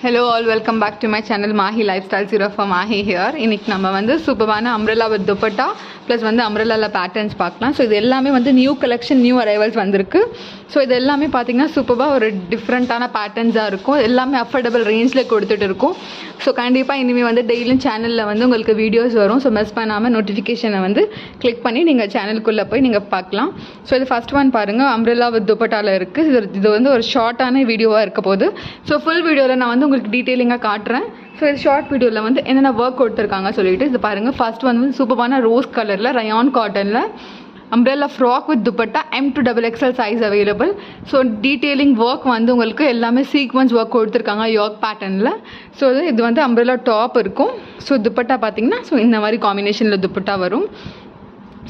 Hello all, welcome back to my channel Mahi Lifestyle Zero for Mahi here. இன்னைக்கு நம்ம வந்து சூப்பரான umbrella with dupatta plus வந்து umbrella patterns பார்க்கலாம். So இது எல்லாமே வந்து நியூ கலெக்ஷன் நியூ அரைவல்ஸ் வந்திருக்கு. ஸோ இது எல்லாமே பார்த்தீங்கன்னா சூப்பராக ஒரு டிஃப்ரெண்ட்டான பேட்டர்ன்ஸாக இருக்கும். எல்லாமே அஃபோர்டபுள் ரேஞ்சில் கொடுத்துட்டு இருக்கும். ஸோ கண்டிப்பாக இனிமேல் வந்து டெய்லியும் சேனலில் வந்து உங்களுக்கு வீடியோஸ் வரும். ஸோ மிஸ் பண்ணாமல் நோட்டிஃபிகேஷனை வந்து கிளிக் பண்ணி நீங்கள் சேனலுக்குள்ளே போய் நீங்கள் பார்க்கலாம். ஸோ இது ஃபஸ்ட் ஒன் பாருங்கள், umbrella with dupattaல இருக்குது. இது வந்து ஒரு ஷார்ட்டான வீடியோவாக இருக்க போது. ஸோ ஃபுல் வீடியோவில் நான் வந்து உங்களுக்கு டீட்டெயிலிங்காக காட்டுறேன். ஸோ இது ஷார்ட் வீடியோவில் வந்து என்னென்ன ஒர்க் கொடுத்துருக்காங்க சொல்லிட்டு இது பாருங்கள். ஃபர்ஸ்ட் வந்து சூப்பரான ரோஸ் கலரில் ரயான் காட்டனில் umbrella frock with dupatta M2XXL size available. So detailing work வந்து உங்களுக்கு எல்லாமே சீக்வன்ஸ் ஒர்க் கொடுத்துருக்காங்க யோக் பேட்டர்னில். ஸோ இது வந்து umbrella டாப் இருக்கும். ஸோ துப்பட்டா பார்த்தீங்கன்னா ஸோ இந்த மாதிரி காம்பினேஷனில் துப்பட்டா வரும்.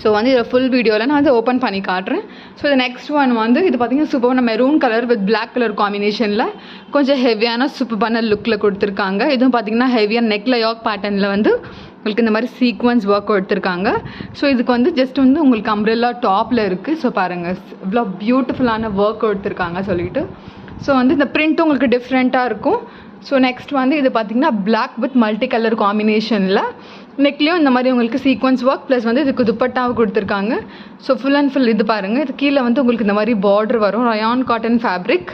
ஸோ வந்து இதில் ஃபுல் வீடியோவில் நான் வந்து ஓப்பன் பண்ணி காட்டுறேன். ஸோ இது நெக்ஸ்ட் ஒன் வந்து இது பார்த்தீங்கன்னா சூப்பரான maroon colour with black colour காம்பினேஷனில் கொஞ்சம் ஹெவியான சூப்பரான லுக்கில் கொடுத்துருக்காங்க. இதுவும் பார்த்தீங்கன்னா ஹெவியான நெக்கில் யோக் பேட்டர்னில் வந்து உங்களுக்கு இந்த மாதிரி சீக்வன்ஸ் ஒர்க் கொடுத்துருக்காங்க. ஸோ இதுக்கு வந்து ஜஸ்ட் வந்து உங்களுக்கு umbrella டாப்பில் இருக்குது. ஸோ பாருங்கள் இவ்வளோ பியூட்டிஃபுல்லான ஒர்க் கொடுத்துருக்காங்க சொல்லிட்டு. ஸோ வந்து இந்த பிரிண்ட்டும் உங்களுக்கு டிஃப்ரெண்ட்டாக இருக்கும். ஸோ நெக்ஸ்ட் வந்து இது பார்த்திங்கன்னா பிளாக் வித் மல்டி கலர் காம்பினேஷனில் நெக்லேயும் இந்த மாதிரி உங்களுக்கு சீக்வன்ஸ் ஒர்க் ப்ளஸ் வந்து இதுக்கு துப்பட்டாவை கொடுத்துருக்காங்க. ஸோ ஃபுல் அண்ட் ஃபுல் இது பாருங்கள், இது கீழே வந்து உங்களுக்கு இந்த மாதிரி பார்டர் வரும், ரயான் காட்டன் ஃபேப்ரிக்.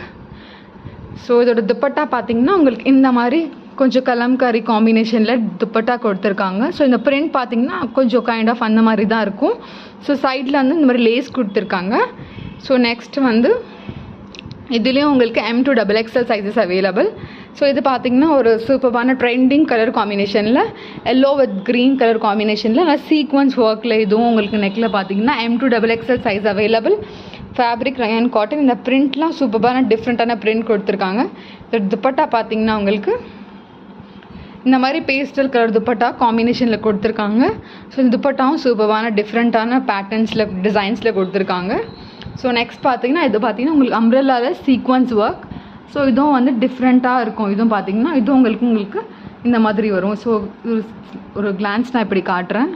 ஸோ இதோட துப்பட்டா பார்த்திங்கன்னா உங்களுக்கு இந்த மாதிரி கொஞ்சம் கலம்காரி காம்பினேஷனில் துப்பட்டா கொடுத்துருக்காங்க. ஸோ இந்த பிரிண்ட் பார்த்திங்கன்னா கொஞ்சம் கைண்ட் ஆஃப் அந்த மாதிரி தான் இருக்கும். ஸோ சைடில் வந்து இந்த மாதிரி லேஸ் கொடுத்துருக்காங்க. ஸோ நெக்ஸ்ட் வந்து இதுலேயும் உங்களுக்கு M2XXL சைஸஸ் அவைலபிள். ஸோ இது பார்த்திங்கன்னா ஒரு சூப்பரான ட்ரெண்டிங் கலர் காம்பினேஷனில் எல்லோ வித் க்ரீன் கலர் காம்பினேஷனில் நல்லா சீக்வன்ஸ் ஒர்க்கில் இதுவும் உங்களுக்கு நெக்கில் பார்த்திங்கன்னா M2XXL size available. Fabric rayon cotton. இந்த பிரிண்ட்லாம் சூப்பரான டிஃப்ரெண்ட்டான பிரிண்ட் கொடுத்துருக்காங்க. இந்த துப்பட்டா பார்த்திங்கன்னா உங்களுக்கு இந்த மாதிரி பேஸ்டல் கலர் துப்பட்டா காம்பினேஷனில் கொடுத்துருக்காங்க. ஸோ இந்த துப்பட்டாவும் சூப்பரான டிஃப்ரெண்ட்டான பேட்டர்ன்ஸில் டிசைன்ஸில் கொடுத்துருக்காங்க. ஸோ நெக்ஸ்ட் பார்த்தீங்கன்னா இது பார்த்தீங்கன்னா உங்களுக்கு அம்ப்ரெல்லாவில் சீக்வன்ஸ் ஒர்க். ஸோ இதுவும் வந்து டிஃப்ரெண்ட்டாக இருக்கும். இதுவும் பார்த்தீங்கன்னா இதுவும் உங்களுக்கு இந்த மாதிரி வரும். ஸோ ஒரு கிளான்ஸ் நான் இப்படி காட்டுறேன்.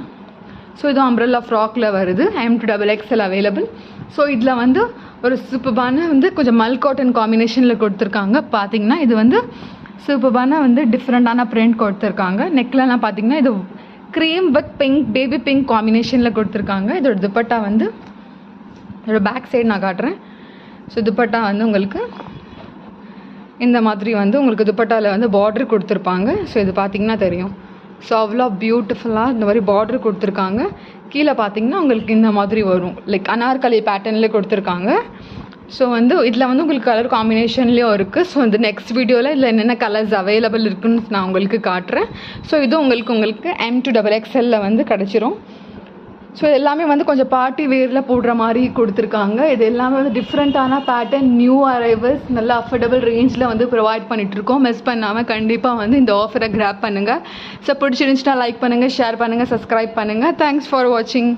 ஸோ இதுவும் umbrella ஃப்ராக்கில் வருது, M2XXL அவைலபிள். ஸோ இதில் வந்து ஒரு சூப்பரான வந்து கொஞ்சம் மல் காட்டன் காம்பினேஷனில் கொடுத்துருக்காங்க. பார்த்தீங்கன்னா இது வந்து சூப்பரான வந்து டிஃப்ரெண்ட்டான பிரிண்ட் கொடுத்துருக்காங்க. நெக்லலாம் பார்த்தீங்கன்னா இது cream with pink baby pink காம்பினேஷனில் கொடுத்துருக்காங்க. இதோட துப்பட்டா வந்து இதோட பேக் சைடு நான் காட்டுறேன். ஸோ துப்பட்டா வந்து உங்களுக்கு இந்த மாதிரி வந்து உங்களுக்கு துப்பட்டாவில் வந்து பார்டர் கொடுத்துருப்பாங்க. ஸோ இது பார்த்திங்கன்னா தெரியும். ஸோ அவ்வளோ பியூட்டிஃபுல்லாக இந்த மாதிரி பார்டர் கொடுத்துருக்காங்க. கீழே பார்த்திங்கன்னா உங்களுக்கு இந்த மாதிரி வரும், லைக் அனார்கலி பேட்டர்னில் கொடுத்துருக்காங்க. ஸோ வந்து இதில் வந்து உங்களுக்கு கலர் காம்பினேஷன்லேயும் இருக்குது. ஸோ இந்த நெக்ஸ்ட் வீடியோவில் இதில் என்னென்ன கலர்ஸ் அவைலபிள் இருக்குன்னு நான் உங்களுக்கு காட்டுறேன். ஸோ இது உங்களுக்கு M2XXL வந்து கிடச்சிரும். ஸோ எல்லாமே வந்து கொஞ்சம் பார்ட்டி வேரில் போடுற மாதிரி கொடுத்துருக்காங்க. இது எல்லாமே வந்து டிஃப்ரெண்ட்டான பேட்டர்ன் நியூ அரைவல்ஸ் நல்ல அஃபோர்டபுள் ரேஞ்சில் வந்து ப்ரொவைட் பண்ணிகிட்ருக்கோம். மிஸ் பண்ணாமல் கண்டிப்பாக வந்து இந்த ஆஃபரை கிராப் பண்ணுங்கள். ஸோ பிடிச்சிருந்துச்சுன்னா லைக் பண்ணுங்கள், ஷேர் பண்ணுங்கள், சப்ஸ்கிரைப் பண்ணுங்கள். தேங்க்ஸ் ஃபார் வாட்சிங்.